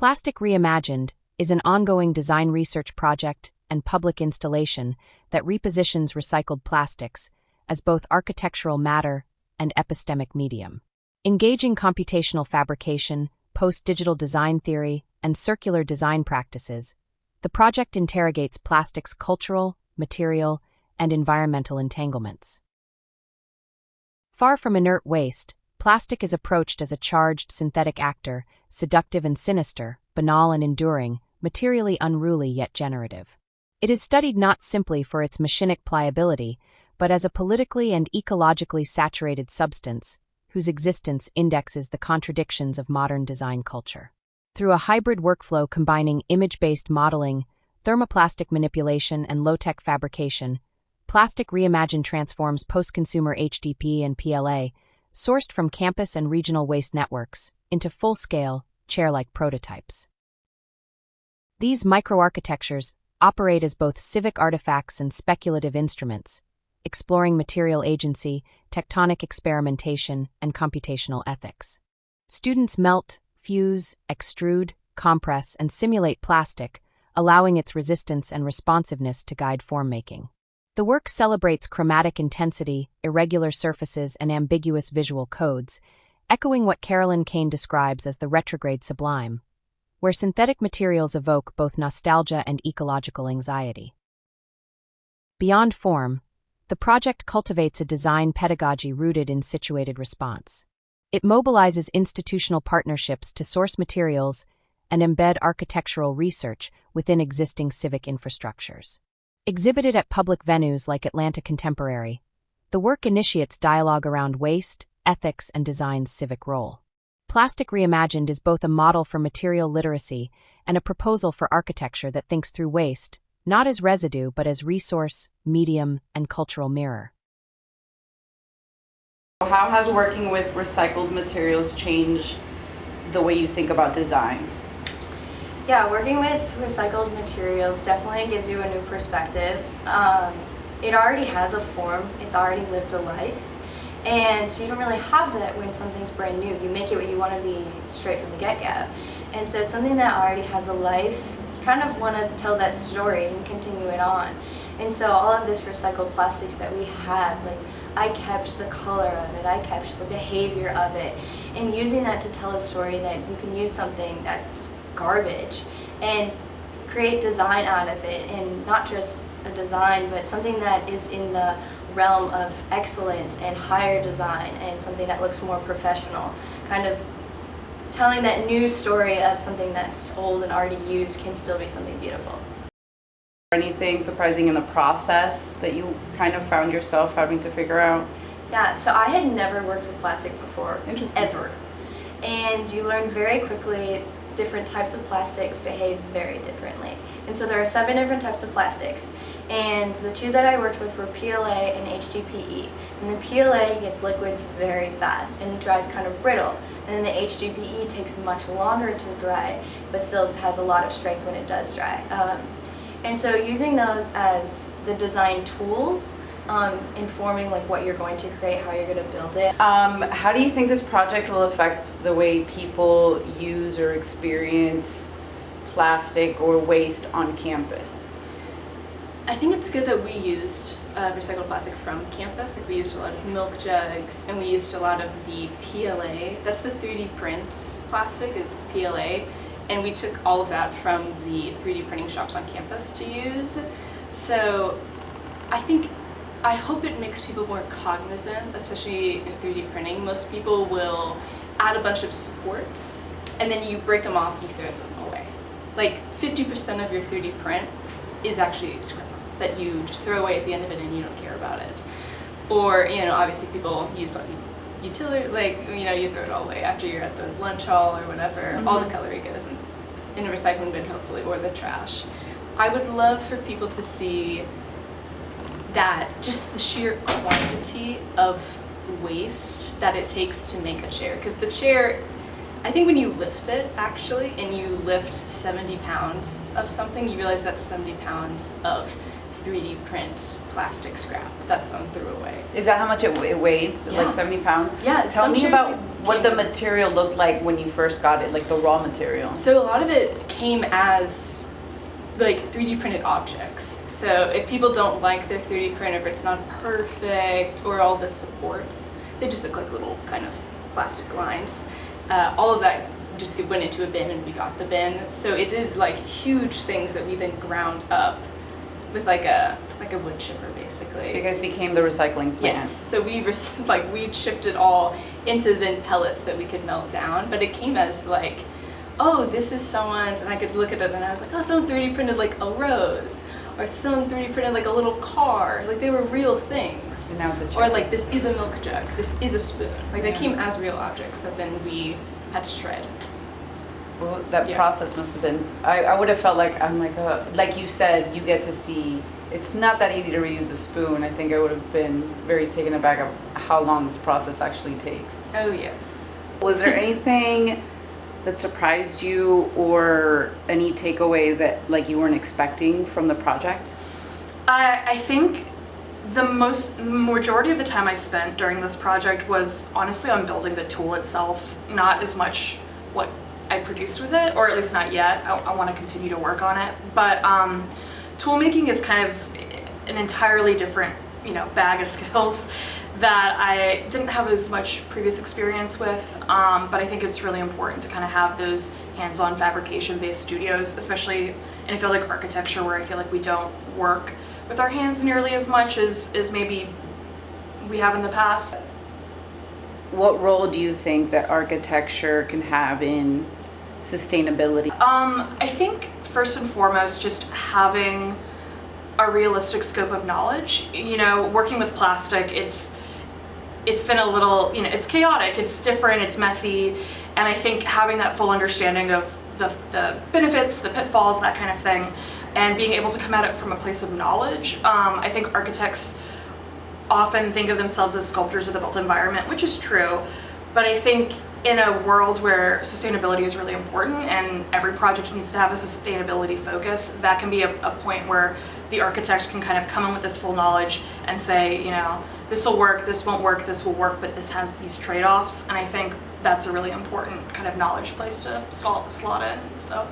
Plastic Reimagined is an ongoing design research project and public installation that repositions recycled plastics as both architectural matter and epistemic medium. Engaging computational fabrication, post-digital design theory, and circular design practices, the project interrogates plastic's cultural, material, and environmental entanglements. Far from inert waste, plastic is approached as a charged synthetic actor, seductive and sinister, banal and enduring, materially unruly yet generative. It is studied not simply for its machinic pliability, but as a politically and ecologically saturated substance whose existence indexes the contradictions of modern design culture. Through a hybrid workflow combining image-based modeling, thermoplastic manipulation, and low-tech fabrication, Plastic Reimagined transforms post-consumer HDPE and PLA, sourced from campus and regional waste networks, into full-scale, chair-like prototypes. These microarchitectures operate as both civic artifacts and speculative instruments, exploring material agency, tectonic experimentation, and computational ethics. Students melt, fuse, extrude, compress, and simulate plastic, allowing its resistance and responsiveness to guide form-making. The work celebrates chromatic intensity, irregular surfaces, and ambiguous visual codes, echoing what Carolyn Kane describes as the retrograde sublime, where synthetic materials evoke both nostalgia and ecological anxiety. Beyond form, the project cultivates a design pedagogy rooted in situated response. It mobilizes institutional partnerships to source materials and embed architectural research within existing civic infrastructures. Exhibited at public venues like Atlanta Contemporary, the work initiates dialogue around waste, ethics, and design's civic role. Plastic Reimagined is both a model for material literacy and a proposal for architecture that thinks through waste, not as residue but as resource, medium, and cultural mirror. How has working with recycled materials changed the way you think about design? Yeah, working with recycled materials definitely gives you a new perspective. It already has a form, it's already lived a life, and so you don't really have that when something's brand new. You make it what you want to be straight from the get-go. And so something that already has a life, you kind of want to tell that story and continue it on. And so all of this recycled plastics that we have, like I kept the color of it, I kept the behavior of it, and using that to tell a story that you can use something that's garbage and create design out of it, and not just a design but something that is in the realm of excellence and higher design and something that looks more professional, kind of telling that new story of something that's old and already used can still be something beautiful. Anything surprising in the process that you kind of found yourself having to figure out? Yeah, so I had never worked with plastic before, Interesting. ever. And you learn very quickly different types of plastics behave very differently. And so there are 7 different types of plastics. And the 2 that I worked with were PLA and HDPE. And the PLA gets liquid very fast and dries kind of brittle. And then the HDPE takes much longer to dry, but still has a lot of strength when it does dry. And so using those as the design tools, informing like what you're going to create, how you're going to build it. How do you think this project will affect the way people use or experience plastic or waste on campus? I think it's good that we used recycled plastic from campus. Like we used a lot of milk jugs, and we used a lot of the PLA. That's the 3D print plastic, is PLA. And we took all of that from the 3D printing shops on campus to use. So I hope it makes people more cognizant, especially in 3D printing. Most people will add a bunch of supports, and then you break them off, you throw them away. Like 50% of your 3D print is actually scrap that you just throw away at the end of it and you don't care about it. Or, obviously people use plastic utility, you throw it all away after you're at the lunch hall or whatever. Mm-hmm. All the cutlery goes in a recycling bin, hopefully, or the trash. I would love for people to see that just the sheer quantity of waste that it takes to make a chair. Because the chair, I think when you lift it, actually, and you lift 70 pounds of something, you realize that's 70 pounds of 3D print plastic scrap that some threw away. Is that how much it weighs? Yeah. Like 70 pounds? Yeah. Tell some me chairs about you what the can't- material looked like when you first got it, like the raw material. So a lot of it came as like 3D printed objects. So if people don't like their 3D print, if it's not perfect or all the supports, they just look like little kind of plastic lines. All of that just went into a bin and we got the bin. So it is like huge things that we then ground up with like a wood chipper basically. So you guys became the recycling plant. Yes. So we shipped it all into then pellets that we could melt down, but it came as like, oh, this is someone's, and I could look at it and I was like, oh, someone 3D printed like a rose, or someone 3D printed like a little car. Like they were real things. And now it's a Or chip. like this is a milk jug, this is a spoon. Like they Yeah. came as real objects that then we had to shred. Well, that Yeah. process must have been, I would have felt like you said, you get to see, it's not that easy to reuse a spoon. I think I would have been very taken aback of how long this process actually takes. Oh yes. Was there anything that surprised you or any takeaways that like you weren't expecting from the project? I think the majority of the time I spent during this project was honestly on building the tool itself, not as much what I produced with it, or at least not yet. I want to continue to work on it. But tool making is kind of an entirely different, bag of skills that I didn't have as much previous experience with, but I think it's really important to kind of have those hands-on fabrication-based studios, especially in a field like architecture where I feel like we don't work with our hands nearly as much as maybe we have in the past. What role do you think that architecture can have in sustainability? I think first and foremost, just having a realistic scope of knowledge. Working with plastic, it's been a little, it's chaotic, it's different, it's messy, and I think having that full understanding of the benefits, the pitfalls, that kind of thing, and being able to come at it from a place of knowledge. I think architects often think of themselves as sculptors of the built environment, which is true, but I think in a world where sustainability is really important and every project needs to have a sustainability focus, that can be a point where the architect can kind of come in with this full knowledge and say, this will work, this won't work, this will work, but this has these trade-offs, and I think that's a really important kind of knowledge place to slot in. So